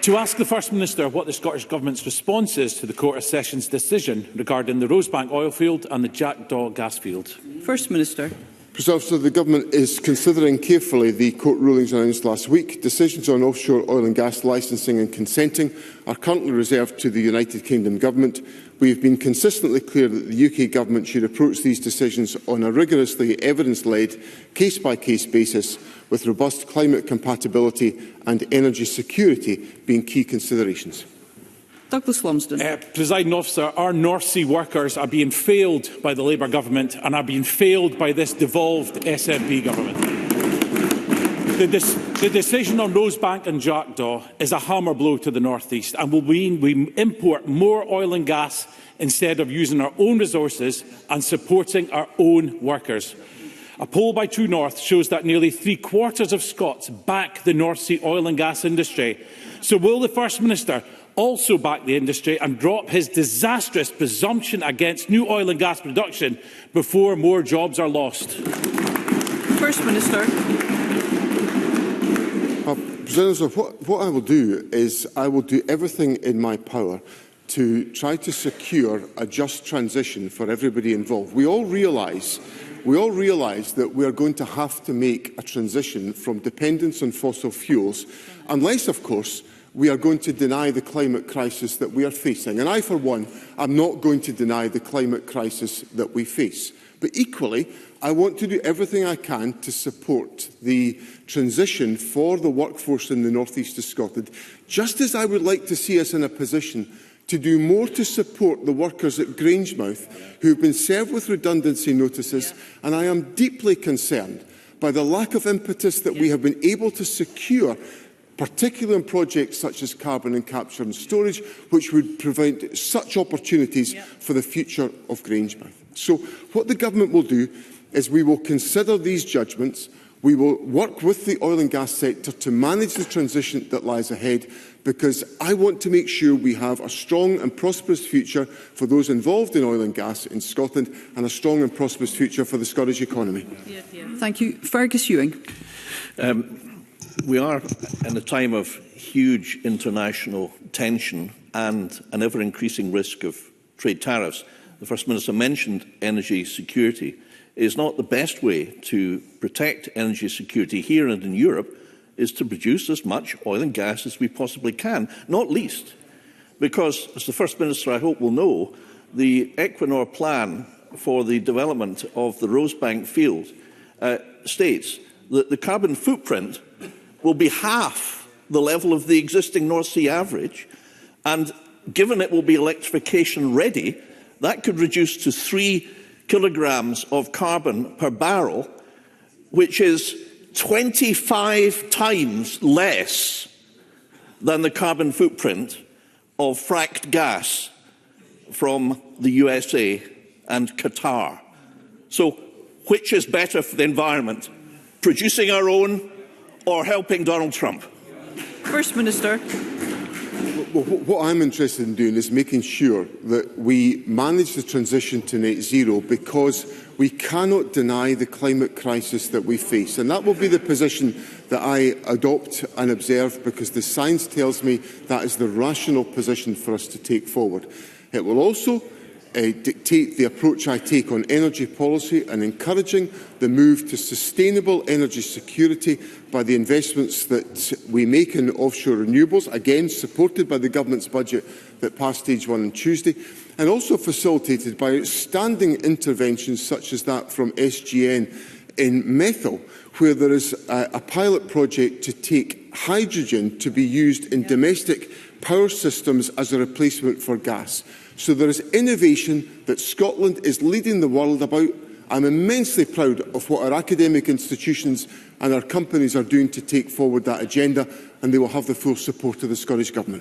to ask the First Minister what the Scottish Government's response is to the Court of Session's decision regarding the Rosebank oil field and the Jackdaw gas field. First Minister. President Officer, the Government is considering carefully the court rulings announced last week. Decisions on offshore oil and gas licensing and consenting are currently reserved to the United Kingdom Government. We have been consistently clear that the UK Government should approach these decisions on a rigorously evidence-led, case-by-case basis, with robust climate compatibility and energy security being key considerations. Douglas Lumsden. Presiding Officer, our North Sea workers are being failed by the Labour Government and are being failed by this devolved SNP Government. The decision on Rosebank and Jackdaw is a hammer blow to the North East and will mean we import more oil and gas instead of using our own resources and supporting our own workers. A poll by True North shows that nearly three-quarters of Scots back the North Sea oil and gas industry. So will the First Minister also back the industry and drop his disastrous presumption against new oil and gas production before more jobs are lost? First Minister. President, what I will do is I will do everything in my power to try to secure a just transition for everybody involved. We all realise that we are going to have to make a transition from dependence on fossil fuels, unless, of course, we are going to deny the climate crisis that we are facing. And I, for one, am not going to deny the climate crisis that we face. But equally, I want to do everything I can to support the transition for the workforce in the North East of Scotland, just as I would like to see us in a position to do more to support the workers at Grangemouth who have been served with redundancy notices, and I am deeply concerned by the lack of impetus that we have been able to secure, particularly in projects such as carbon and capture and storage, which would provide such opportunities for the future of Grangemouth. So what the Government will do is we will consider these judgments. We will work with the oil and gas sector to manage the transition that lies ahead, because I want to make sure we have a strong and prosperous future for those involved in oil and gas in Scotland, and a strong and prosperous future for the Scottish economy. Thank you. Fergus Ewing. We are in a time of huge international tension and an ever-increasing risk of trade tariffs. The First Minister mentioned energy security. It is not the best way to protect energy security here and in Europe is to produce as much oil and gas as we possibly can, not least because, as the First Minister I hope will know, the Equinor plan for the development of the Rosebank field states that the carbon footprint will be half the level of the existing North Sea average, and given it will be electrification ready, that could reduce to 3 kilograms of carbon per barrel, which is 25 times less than the carbon footprint of fracked gas from the USA and Qatar. So, which is better for the environment? Producing our own or helping Donald Trump? First Minister. What I'm interested in doing is making sure that we manage the transition to net zero, because we cannot deny the climate crisis that we face. And that will be the position that I adopt and observe, because the science tells me that is the rational position for us to take forward. It will also dictate the approach I take on energy policy and encouraging the move to sustainable energy security by the investments that we make in offshore renewables, again supported by the Government's budget that passed stage 1 on Tuesday, and also facilitated by outstanding interventions such as that from SGN in methyl, where there is a pilot project to take hydrogen to be used in domestic power systems as a replacement for gas. So there is innovation that Scotland is leading the world about. I'm immensely proud of what our academic institutions and our companies are doing to take forward that agenda, and they will have the full support of the Scottish Government.